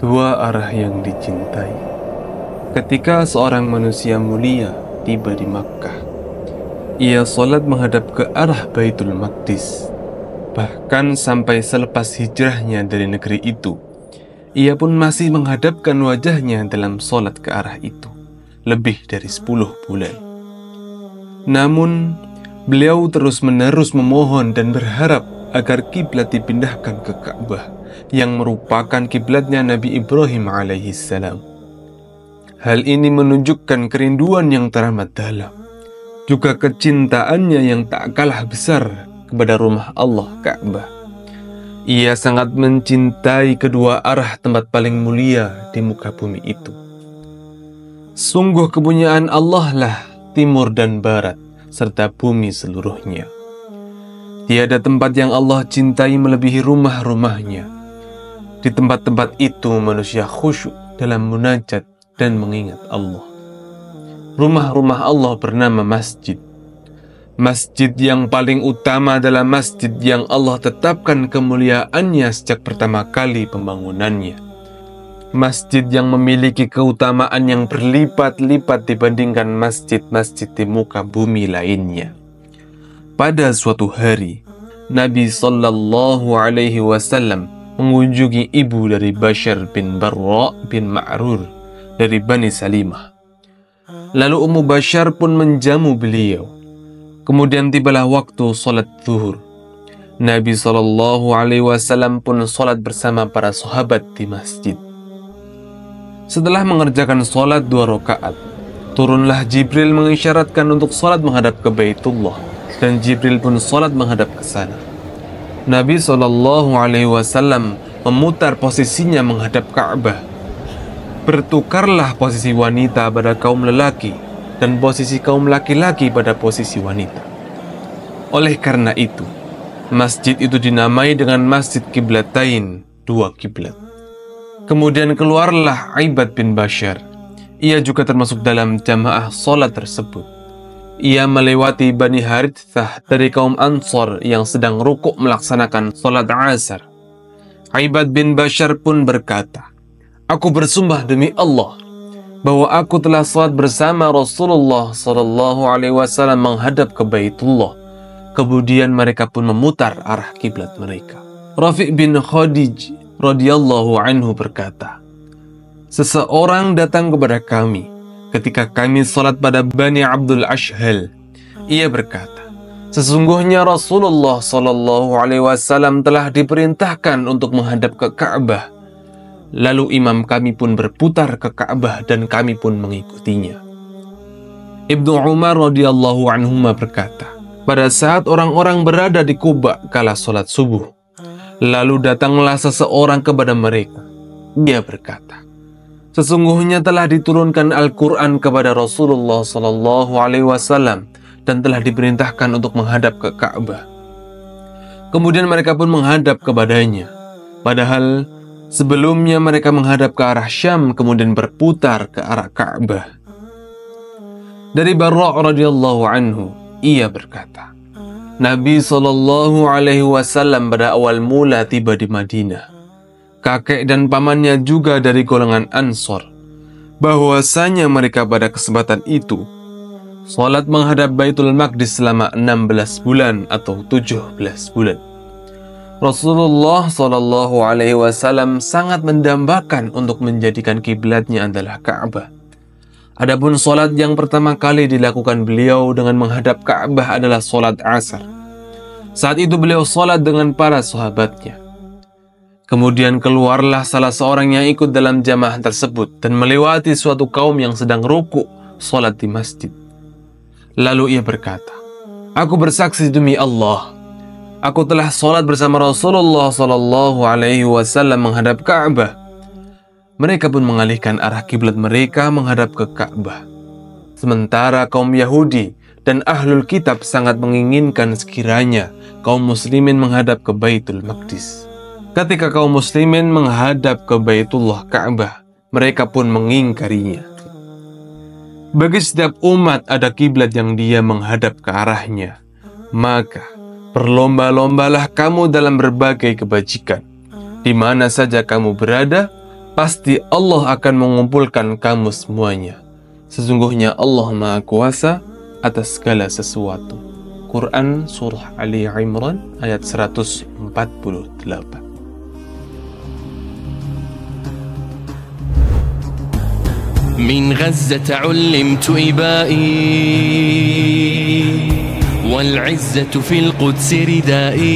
Dua arah yang dicintai. Ketika seorang manusia mulia tiba di Makkah, ia sholat menghadap ke arah Baitul Maqdis. Bahkan sampai selepas hijrahnya dari negeri itu, ia pun masih menghadapkan wajahnya dalam sholat ke arah itu lebih dari 10 bulan. Namun, beliau terus-menerus memohon dan berharap agar kiblat dipindahkan ke Ka'bah yang merupakan kiblatnya Nabi Ibrahim alaihissalam. Hal ini menunjukkan kerinduan yang teramat dalam, juga kecintaannya yang tak kalah besar kepada rumah Allah Ka'bah. Ia sangat mencintai kedua arah tempat paling mulia di muka bumi itu. Sungguh kepunyaan Allah lah timur dan barat serta bumi seluruhnya. Tiada tempat yang Allah cintai melebihi rumah-rumahnya. Di tempat-tempat itu manusia khusyuk dalam munajat dan mengingat Allah. Rumah-rumah Allah bernama masjid. Masjid yang paling utama adalah masjid yang Allah tetapkan kemuliaannya sejak pertama kali pembangunannya. Masjid yang memiliki keutamaan yang berlipat-lipat dibandingkan masjid-masjid di muka bumi lainnya. Pada suatu hari, Nabi Sallallahu Alaihi Wasallam mengunjungi ibu dari Bashar bin Barra bin Ma'rur dari Bani Salimah. Lalu Ummu Bashar pun menjamu beliau. Kemudian tibalah waktu sholat zuhur. Nabi Sallallahu Alaihi Wasallam pun sholat bersama para sahabat di masjid. Setelah mengerjakan sholat 2 rakaat, turunlah Jibril mengisyaratkan untuk sholat menghadap ke Baitullah, dan Jibril pun sholat menghadap ke sana. Nabi Sallallahu Alaihi Wasallam memutar posisinya menghadap Ka'bah. Bertukarlah posisi wanita pada kaum lelaki dan posisi kaum laki-laki pada posisi wanita. Oleh karena itu, masjid itu dinamai dengan Masjid Qiblatain, 2 kiblat. Kemudian keluarlah Aibad bin Bashar. Ia juga termasuk dalam jamaah sholat tersebut. Ia melewati Bani Harithah dari kaum Ansor yang sedang rukuk melaksanakan sholat asar. Aibad bin Bashar pun berkata, "Aku bersumpah demi Allah bahwa aku telah salat bersama Rasulullah Sallallahu Alaihi Wasallam menghadap ke Baitullah." Kemudian mereka pun memutar arah kiblat mereka. Rafi' bin Khadij radhiyallahu anhu berkata, "Seseorang datang kepada kami ketika kami salat pada Bani Abdul Ashhal. Ia berkata, sesungguhnya Rasulullah Sallallahu Alaihi Wasallam telah diperintahkan untuk menghadap ke Ka'bah. Lalu imam kami pun berputar ke Ka'bah dan kami pun mengikutinya." Ibnu Umar radhiyallahu anhuma berkata, pada saat orang-orang berada di Quba kala sholat subuh, lalu datanglah seseorang kepada mereka. Dia berkata, sesungguhnya telah diturunkan Al-Quran kepada Rasulullah Sallallahu Alaihi Wasallam dan telah diperintahkan untuk menghadap ke Ka'bah. Kemudian mereka pun menghadap kepadanya, padahal sebelumnya mereka menghadap ke arah Syam, kemudian berputar ke arah Ka'bah. Dari Barra' radhiyallahu anhu, ia berkata, Nabi Sallallahu Alaihi Wasallam pada awal mula tiba di Madinah. Kakek dan pamannya juga dari golongan Ansor. Bahwasanya mereka pada kesempatan itu salat menghadap Baitul Maqdis selama 16 bulan atau 17 bulan. Rasulullah Sallallahu Alaihi Wasallam sangat mendambakan untuk menjadikan kiblatnya adalah Ka'bah. Adapun salat yang pertama kali dilakukan beliau dengan menghadap Ka'bah adalah salat asar. Saat itu beliau salat dengan para sahabatnya. Kemudian keluarlah salah seorang yang ikut dalam jamaah tersebut dan melewati suatu kaum yang sedang rukuk salat di masjid. Lalu ia berkata, aku bersaksi demi Allah, aku telah salat bersama Rasulullah Sallallahu Alaihi Wasallam menghadap Ka'bah. Mereka pun mengalihkan arah kiblat mereka menghadap ke Ka'bah. Sementara kaum Yahudi dan Ahlul Kitab sangat menginginkan sekiranya kaum muslimin menghadap ke Baitul Maqdis. Ketika kaum muslimin menghadap ke Baitullah Ka'bah, mereka pun mengingkarinya. Bagi setiap umat ada kiblat yang dia menghadap ke arahnya. Maka berlomba-lombalah kamu dalam berbagai kebajikan. Di mana saja kamu berada, pasti Allah akan mengumpulkan kamu semuanya. Sesungguhnya Allah Maha Kuasa atas segala sesuatu. Quran Surah Ali Imran ayat 148. من غزة علمت إبائي والعزة في القدس ردائي